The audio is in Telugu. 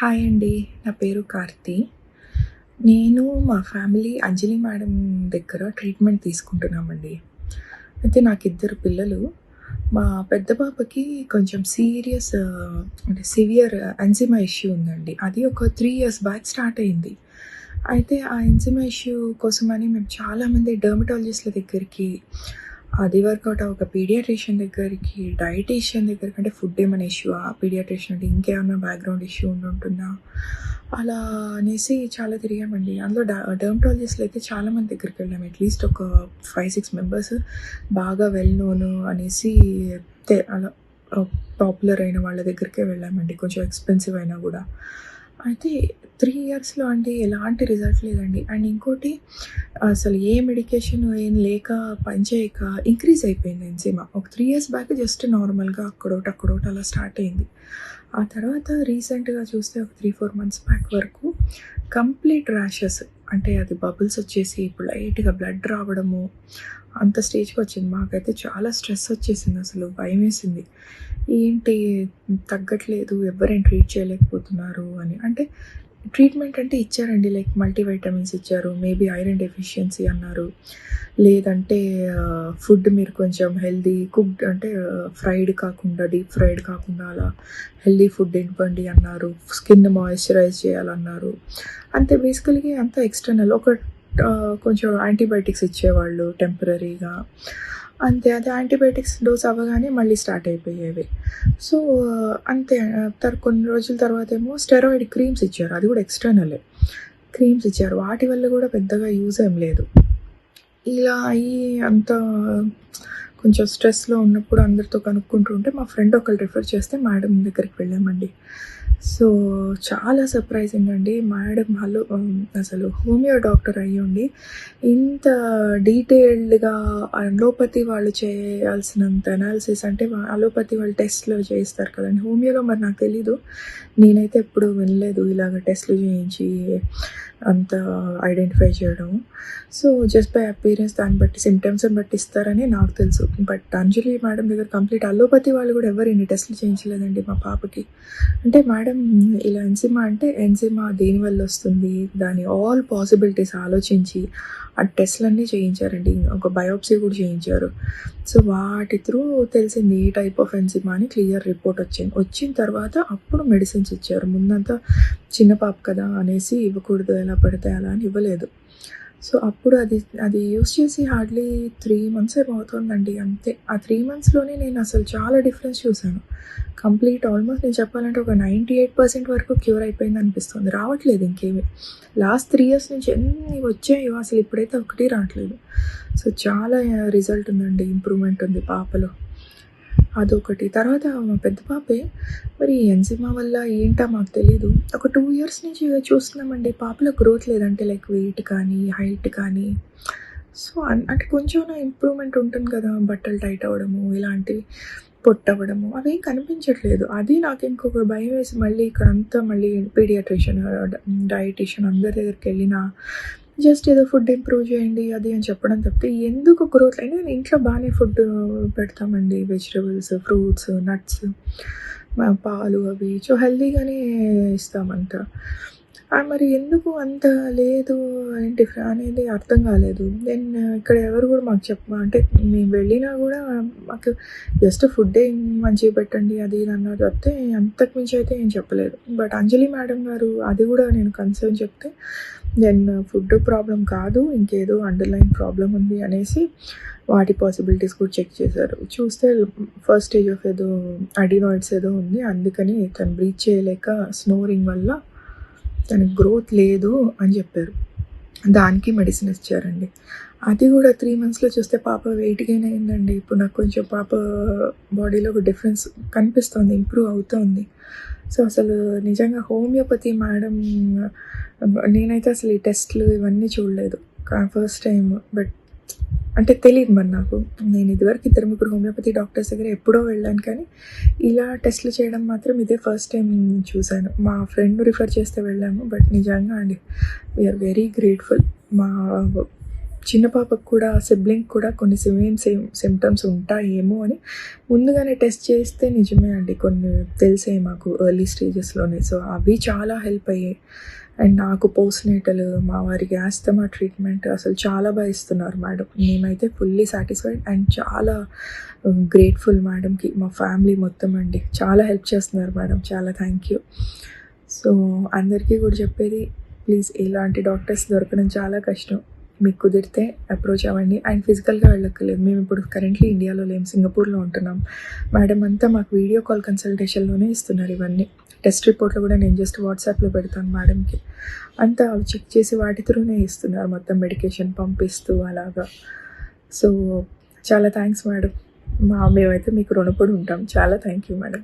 హాయ్ అండి. నా పేరు కార్తీ. నేను మా ఫ్యామిలీ అంజలి మేడం దగ్గర ట్రీట్మెంట్ తీసుకుంటున్నామండి. అయితే నాకిద్దరు పిల్లలు. మా పెద్ద పాపకి కొంచెం సీరియస్ అంటే సివియర్ ఎంజైమా ఇష్యూ ఉందండి. అది ఒక 3 ఇయర్స్ బ్యాక్ స్టార్ట్ అయింది. అయితే ఆ ఎంజైమా ఇష్యూ కోసమని మేము చాలామంది డెర్మటాలజిస్ట్‌ల దగ్గరికి, అది వర్కౌట్ ఒక పీడియాట్రిషియన్ దగ్గరికి, డైటీషియన్ దగ్గరికి, అంటే ఫుడ్ ఏమైనా ఇష్యూవా, పీడియాట్రిషియన్ అంటే ఇంకేమన్నా బ్యాక్‌గ్రౌండ్ ఇష్యూ ఉంటుందా, అలా అనేసి చాలా తిరిగామండి. అందులో డెర్మటాలజిస్ట్‌లు అయితే చాలామంది దగ్గరికి వెళ్ళాము. అట్లీస్ట్ ఒక 5, 6 మెంబర్స్ బాగా వెల్ నోన్ అనేసి అలా పాపులర్ అయిన వాళ్ళ దగ్గరికే వెళ్ళామండి. కొంచెం ఎక్స్‌పెన్సివ్ అయినా గూడా. అయితే 3 ఇయర్స్‌లో అండి ఎలాంటి రిజల్ట్ లేదండి. అండ్ ఇంకోటి, అసలు ఏ మెడికేషన్ ఏం లేక పనిచేయక ఇంక్రీజ్ అయిపోయింది ఎంజైమా. ఒక 3 ఇయర్స్ బ్యాక్ జస్ట్ నార్మల్‌గా అక్కడోటి అలా స్టార్ట్ అయింది. ఆ తర్వాత రీసెంట్‌గా చూస్తే ఒక 3, 4 మంత్స్ బ్యాక్ వరకు కంప్లీట్ ర్యాషెస్, అంటే అది బబుల్స్ వచ్చేసి ఇప్పుడు లైట్‌గా బ్లడ్ రావడము, అంత స్టేజ్‌కి వచ్చింది. మాకైతే చాలా స్ట్రెస్ వచ్చేసింది, అసలు భయమేసింది. ఏంటి తగ్గట్లేదు, ఎవ్వరేం ట్రీట్ చేయలేకపోతున్నారు అని. అంటే ట్రీట్మెంట్ అంటే ఇచ్చారండి, లైక్ మల్టీవైటమిన్స్ ఇచ్చారు, మేబీ ఐరన్ డెఫిషియన్సీ అన్నారు. లేదంటే ఫుడ్ మీరు కొంచెం హెల్తీ కుక్డ్, అంటే ఫ్రైడ్ కాకుండా, డీప్ ఫ్రైడ్ కాకుండా అలా హెల్తీ ఫుడ్ ఇవ్వండి అన్నారు. స్కిన్ మాయిశ్చరైజ్ చేయాలన్నారు. అంతే, బేసికల్‌గా అంతా ఎక్స్టర్నల్. కొంచెం యాంటీబయాటిక్స్ ఇచ్చేవాళ్ళు టెంపరరీగా. అంతే, అది యాంటీబయాటిక్స్ డోస్ అవ్వగానే మళ్ళీ స్టార్ట్ అయిపోయేవి. సో, అంతే. కొన్ని రోజుల తర్వాతేమో స్టెరాయిడ్ క్రీమ్స్ ఇచ్చారు. అది కూడా ఎక్స్టర్నలే. క్రీమ్స్ ఇచ్చారు. వాటి వల్ల కూడా పెద్దగా యూజ్ ఏం లేదు. ఇలా అయ్యి అంతా కొంచెం స్ట్రెస్‌లో ఉన్నప్పుడు అందరితో కనుక్కుంటూ ఉంటే మా ఫ్రెండ్ ఒకళ్ళు రిఫర్ చేస్తే మేడం దగ్గరికి వెళ్ళామండి. సో, చాలా సర్ప్రైజింగ్ అండి. మేడం అసలు హోమియో డాక్టర్ అయ్యుండి ఇంత డీటెయిల్డ్‌గా అలోపతి వాళ్ళు చేయాల్సినంత అనాలిసిస్, అంటే అలోపతి వాళ్ళు టెస్ట్‌లు చేయిస్తారు కదండీ. హోమియోలో మరి నాకు తెలీదు. నేనైతే ఎప్పుడు వినలేదు ఇలాగ టెస్ట్‌లు చేయించి అంత ఐడెంటిఫై చేయడం. సో, జస్ట్ బై అపియరెన్స్ దాన్ని బట్టి, సిమ్టమ్స్‌ని బట్టి ఇస్తారని నాకు తెలుసు. బట్ అంజలి మేడం దగ్గర కంప్లీట్ అలోపతి వాళ్ళు కూడా ఎవరు ఇన్ని టెస్ట్‌లు చేయించలేదండి మా పాపకి. అంటే మేడం ఇలా ఎంజైమా దేనివల్ల వస్తుంది, దాని ఆల్ పాసిబిలిటీస్ ఆలోచించి ఆ టెస్ట్‌లన్నీ చేయించారండి. ఒక బయోప్సీ కూడా చేయించారు. సో, వాటి త్రూ తెలిసింది ఏ టైప్ ఆఫ్ ఎంజైమా అని క్లియర్ రిపోర్ట్ వచ్చింది. వచ్చిన తర్వాత అప్పుడు మెడిసిన్స్ ఇచ్చారు. ముందంతా చిన్న పాప కదా అనేసి ఇవ్వకూడదు, ఎలా పడితే అలా అని ఇవ్వలేదు. సో, అప్పుడు అది యూజ్ చేసి హార్డ్లీ 3 మంత్స్ ఏమో అవుతుందండి, అంతే. ఆ 3 మంత్స్‌లోనే నేను అసలు చాలా డిఫరెన్స్ చూసాను. కంప్లీట్ ఆల్మోస్ట్ నేను చెప్పాలంటే ఒక 98% వరకు క్యూర్ అయిపోయింది అనిపిస్తుంది. రావట్లేదు ఇంకేమి. లాస్ట్ 3 ఇయర్స్ నుంచి ఎన్ని వచ్చాయో అసలు ఇప్పుడైతే ఒకటి రావట్లేదు. సో, చాలా రిజల్ట్ ఉందండి, ఇంప్రూవ్‌మెంట్ ఉంది పాపలో. అదొకటి. తర్వాత మా పెద్ద పాపే మరి ఎంజైమా వల్ల ఏంటో మాకు తెలీదు. ఒక 2 ఇయర్స్ నుంచి చూస్తున్నామండి, పాపలో గ్రోత్ లేదంటే లైక్ వెయిట్ కానీ, హైట్ కానీ. సో, అంటే కొంచెమైనా ఇంప్రూవ్‌మెంట్ ఉంటుంది కదా! బట్టలు టైట్ అవ్వడము, ఇలాంటివి, పొట్టవ్వడము అవేం కనిపించట్లేదు. అది నాకు ఇంకొక భయమేసి మళ్ళీ ఇక్కడంతా మళ్ళీ పీడియాట్రిషియన్, డైటీషియన్ అందరి దగ్గరికెళ్ళినా జస్ట్ ఏదో ఫుడ్ ఇంప్రూవ్ చేయండి అది అని చెప్పడం తప్పితే ఎందుకు గ్రోత్ అయినా, ఇంట్లో బాగానే ఫుడ్ పెడతామండి. వెజిటబుల్స్, ఫ్రూట్స్, నట్స్, పాలు అవి సో హెల్తీగానే ఇస్తామంతా. మరి ఎందుకు అంత లేదు ఏంటి అనేది అర్థం కాలేదు. దెన్ ఇక్కడ ఎవరు కూడా మాకు అంటే మేము వెళ్ళినా కూడా మాకు జస్ట్ ఫుడ్డే మంచిగా పెట్టండి అది ఇది అన్నారు తప్పితే అంతకు మించి అయితే ఏం చెప్పలేదు. బట్ అంజలి మేడం గారు అది కూడా నేను కన్సర్న్ చెప్తే దెన్ ఫుడ్ ప్రాబ్లం కాదు, ఇంకేదో అండర్‌లైన్ ప్రాబ్లమ్ ఉంది అనేసి వాటి పాసిబిలిటీస్ కూడా చెక్ చేశారు. చూస్తే ఫస్ట్ స్టేజ్ ఆఫ్ ఏదో అడినాయిడ్స్ ఏదో ఉంది. అందుకని తను బ్రీత్ చేయలేక స్నోరింగ్ వల్ల తనకి గ్రోత్ లేదు అని చెప్పారు. దానికి మెడిసిన్ ఇచ్చారండి. అది కూడా 3 మంత్స్‌లో చూస్తే పాప వెయిట్ గెయిన్ అయిందండి. ఇప్పుడు నాకు కొంచెం పాప బాడీలో ఒక డిఫరెన్స్ కనిపిస్తుంది, ఇంప్రూవ్ అవుతోంది. సో, అసలు నిజంగా హోమియోపతి మేడం, నేనైతే అసలు ఈ టెస్ట్‌లు ఇవన్నీ చూడలేదు. First time. బట్ అంటే తెలీదు మరి నాకు. నేను ఇదివరకు 2, 3 హోమియోపతి డాక్టర్స్ దగ్గర ఎప్పుడో వెళ్ళాను కానీ, ఇలా టెస్ట్‌లు చేయడం మాత్రం ఇదే ఫస్ట్ టైం చూశాను. మా ఫ్రెండ్ రిఫర్ చేస్తే వెళ్ళాము. బట్ నిజంగా అండి, వీఆర్ వెరీ గ్రేట్‌ఫుల్. మా చిన్న పాపకు కూడా సిబ్లింగ్ కూడా కొన్ని సేమ్ సిమ్టమ్స్ ఉంటాయేమో అని ముందుగానే టెస్ట్ చేస్తే నిజమే అండి కొన్ని తెలిసాయి మాకు ఎర్లీ స్టేజెస్‌లోనే. సో, అవి చాలా హెల్ప్ అయ్యాయి. అండ్ నాకు పోస్ట్‌నేటల్, మా వారికి ఆస్తమా ట్రీట్మెంట్ అసలు చాలా ఇస్తున్నారు మేడం. మేమైతే ఫుల్లీ సాటిస్ఫైడ్ అండ్ చాలా గ్రేట్‌ఫుల్ మేడంకి. మా ఫ్యామిలీ మొత్తం అండి. చాలా హెల్ప్ చేస్తున్నారు మేడం. చాలా థ్యాంక్ యూ. సో, అందరికీ కూడా చెప్పేది ప్లీజ్ ఇలాంటి డాక్టర్స్ దొరకడం చాలా కష్టం. మీకు కుదిరితే అప్రోచ్ అవ్వండి. అండ్ ఫిజికల్‌గా వెళ్ళక్కర్లేదు. మేమిప్పుడు కరెంట్‌లీ ఇండియాలో లేము. సింగపూర్‌లో ఉంటున్నాం. మేడం అంతా మాకు వీడియో కాల్ కన్సల్టేషన్‌లోనే ఇస్తున్నారు ఇవన్నీ. టెస్ట్ రిపోర్ట్‌లు కూడా నేను జస్ట్ వాట్సాప్‌లో పెడతాను మేడంకి. అంతా అవి చెక్ చేసి వాటి త్రూనే ఇస్తున్నారు మొత్తం మెడికేషన్ పంపిస్తూ అలాగా. సో, చాలా థ్యాంక్స్ మేడం. మేమైతే మీకు రుణపడి ఉంటాం. చాలా థ్యాంక్ యూ మేడం.